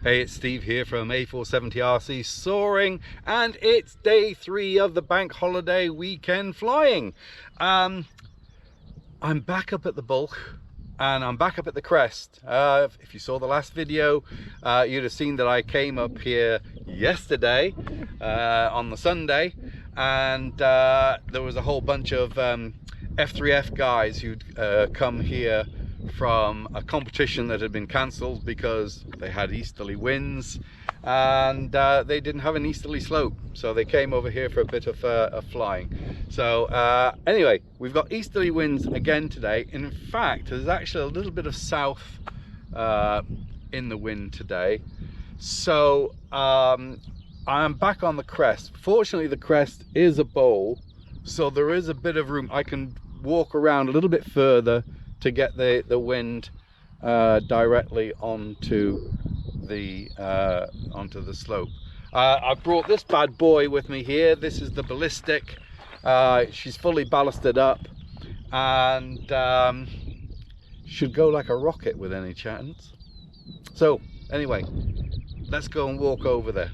Hey, it's Steve here from A470RC Soaring, and it's day 3 of the bank holiday weekend flying. I'm back up at the Bwlch and I'm back up at the Crest. If you saw the last video, you'd have seen that I came up here yesterday on the Sunday, and there was a whole bunch of F3F guys who'd come here from a competition that had been cancelled because they had easterly winds and they didn't have an easterly slope, so they came over here for a bit of flying. So anyway, we've got easterly winds again today. In fact, there's actually a little bit of south in the wind today, so I'm back on the Crest. Fortunately, the Crest is a bowl, so there is a bit of room. I can walk around a little bit further to get the wind directly onto the slope. I brought this bad boy with me here. This is the Ballistic. She's fully ballasted up and should go like a rocket with any chance. So anyway, let's go and walk over there.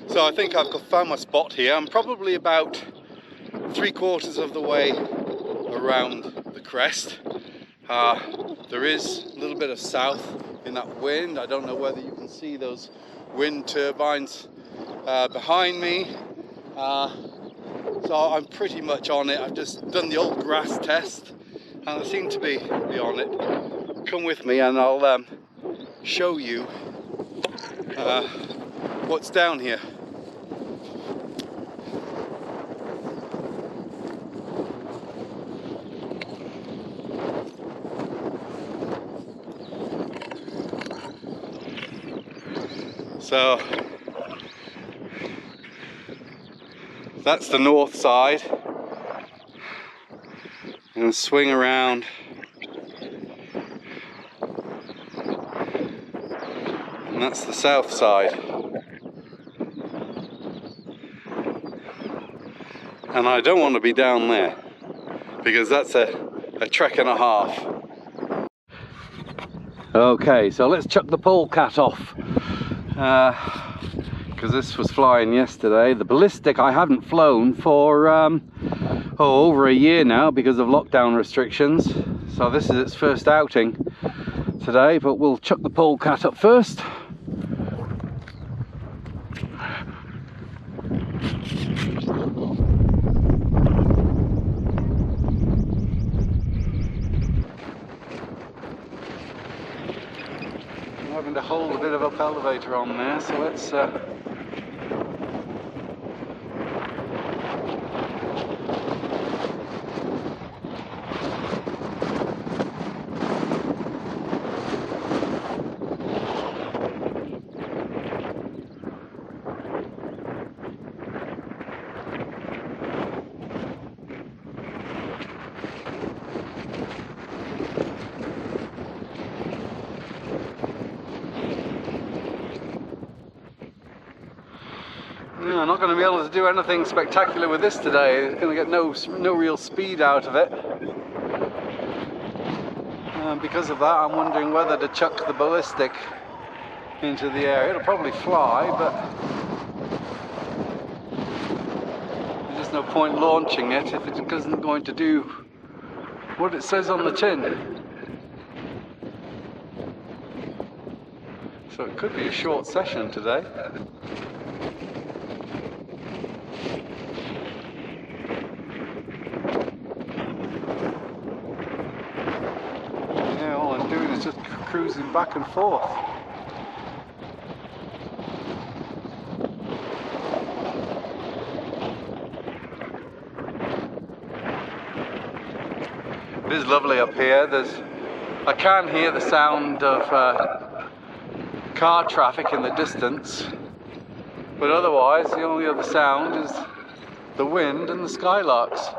So I think I've found my spot here. I'm probably about 3/4 of the way around the Crest. There is a little bit of south in that wind. I don't know whether you can see those wind turbines behind me. So I'm pretty much on it. I've just done the old grass test and I seem to be on it. Come with me and I'll show you what's down here. So that's the north side, and swing around and that's the south side, and I don't want to be down there because that's a trek and a half. Okay, so let's chuck the polecat off. Because this was flying yesterday. The Ballistic I haven't flown for over a year now because of lockdown restrictions, so this is its first outing today, but we'll chuck the polecat up first. Having to hold a bit of up elevator on there, so let's I'm not going to be able to do anything spectacular with this today. It's going to get no real speed out of it. Because of that, I'm wondering whether to chuck the Ballistic into the air. It'll probably fly, but there's just no point launching it if it isn't going to do what it says on the tin. So it could be a short session today. Yeah, all I'm doing is just cruising back and forth. It is lovely up here. I can hear the sound of car traffic in the distance, but otherwise the only other sound is the wind and the skylarks.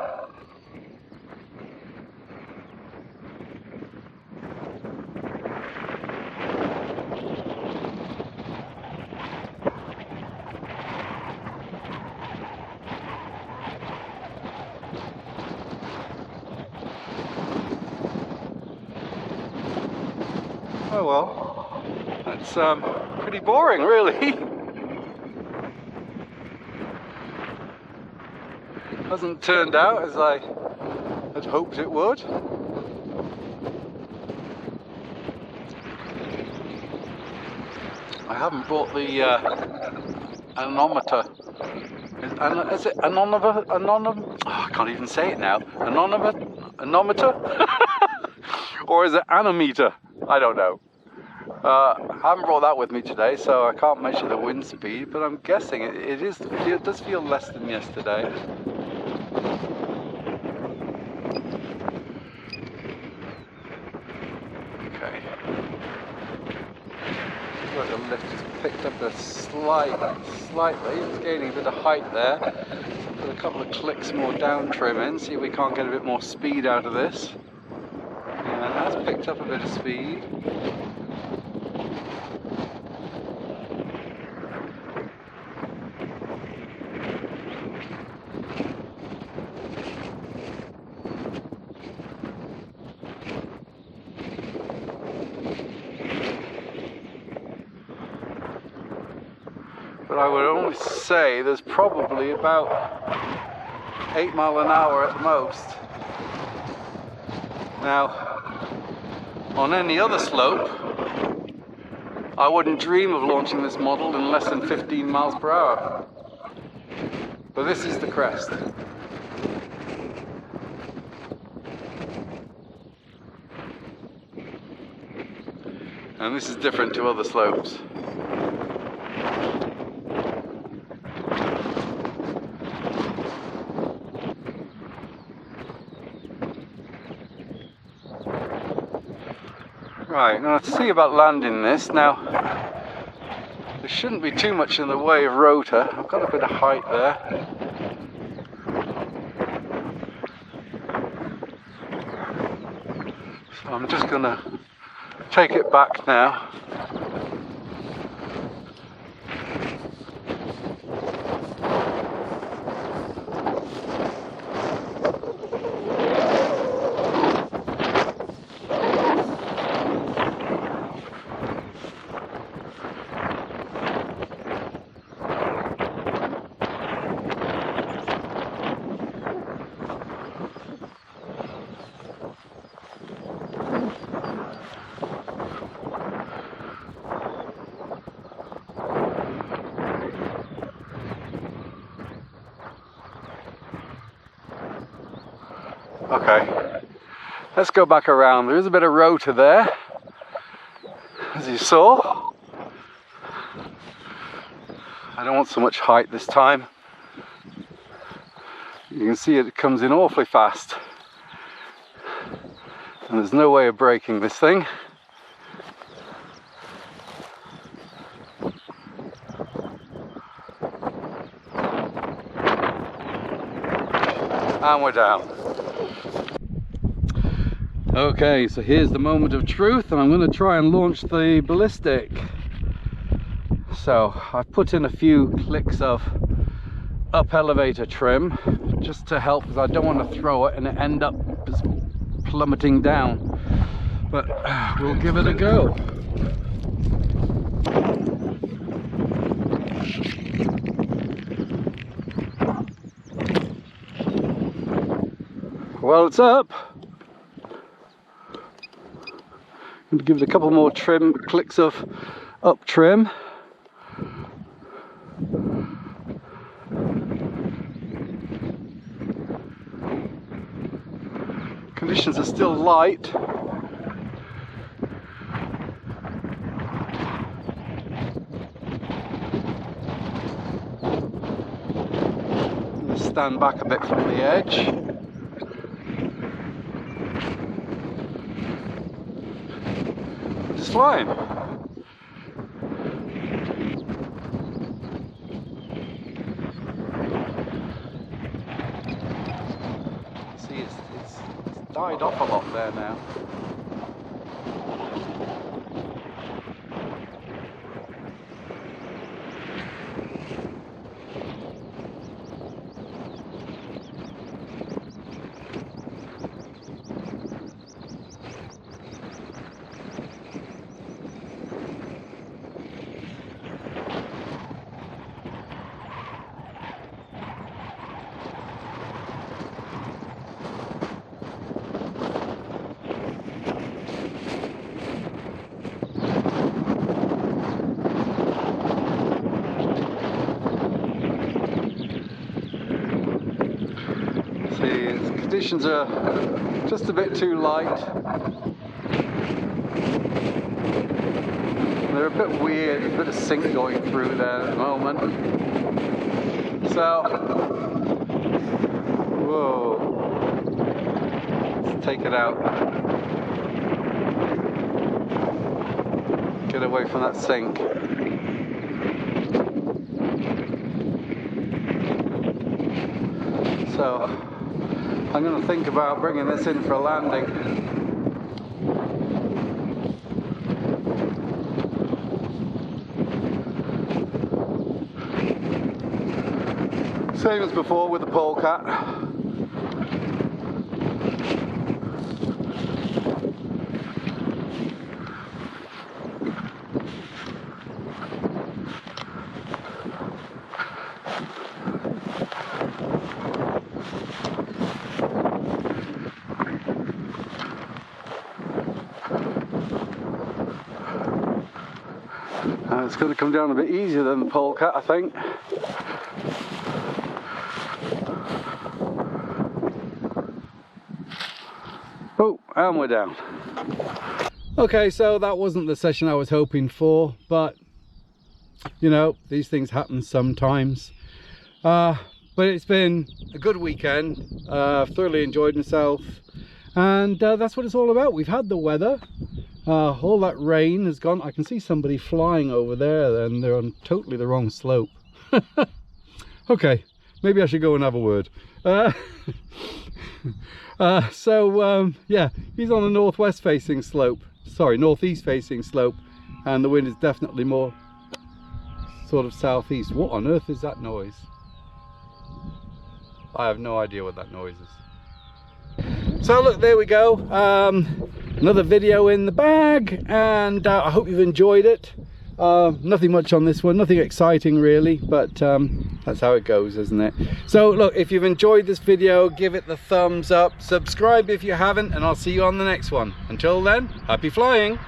Oh well, that's pretty boring really. Hasn't turned out as I had hoped it would. I haven't bought the anemometer. Is it oh, I can't even say it now. Anemometer? Or is it anemometer? I don't know. I haven't brought that with me today, so I can't measure the wind speed, but I'm guessing it does feel less than yesterday. Okay. Look, the lift has picked up slightly. It's gaining a bit of height there. Put a couple of clicks more down trim in, see if we can't get a bit more speed out of this. Yeah, that's picked up a bit of speed. But I would only say there's probably about 8 miles an hour at the most. Now, on any other slope, I wouldn't dream of launching this model in less than 15 miles per hour. But this is the Crest. And this is different to other slopes. Right, now to see about landing this, now there shouldn't be too much in the way of rotor. I've got a bit of height there. So I'm just going to take it back now. Okay, let's go back around. There is a bit of rotor there, as you saw. I don't want so much height this time. You can see it comes in awfully fast. And there's no way of braking this thing. And we're down. Okay, so here's the moment of truth, and I'm going to try and launch the ballistic. So I've put in a few clicks of up elevator trim just to help, because I don't want to throw it and it end up just plummeting down. But we'll give it a go. Well, it's up. I'm going to give it a couple more trim clicks of up trim. Conditions are still light. Let's stand back a bit from the edge. Just fine. See, it's died off a lot there now. Conditions are just a bit too light. They're a bit weird, there's a bit of sink going through there at the moment. So, whoa, let's take it out. Get away from that sink. So, I'm going to think about bringing this in for a landing. Same as before with the polecat. It's going to come down a bit easier than the polecat, I think. Oh, and we're down. Okay, so that wasn't the session I was hoping for, but you know, these things happen sometimes. But it's been a good weekend. Thoroughly enjoyed myself, and that's what it's all about. We've had the weather. All that rain has gone. I can see somebody flying over there, and they're on totally the wrong slope. Okay, maybe I should go and have a word. Yeah, he's on the northwest facing slope. Sorry, northeast facing slope, and the wind is definitely more sort of southeast. What on earth is that noise? I have no idea what that noise is. So look, there we go. Another video in the bag, and I hope you've enjoyed it. Nothing much on this one, nothing exciting really, but that's how it goes, isn't it? So look, if you've enjoyed this video, give it the thumbs up, subscribe if you haven't, and I'll see you on the next one. Until then, happy flying.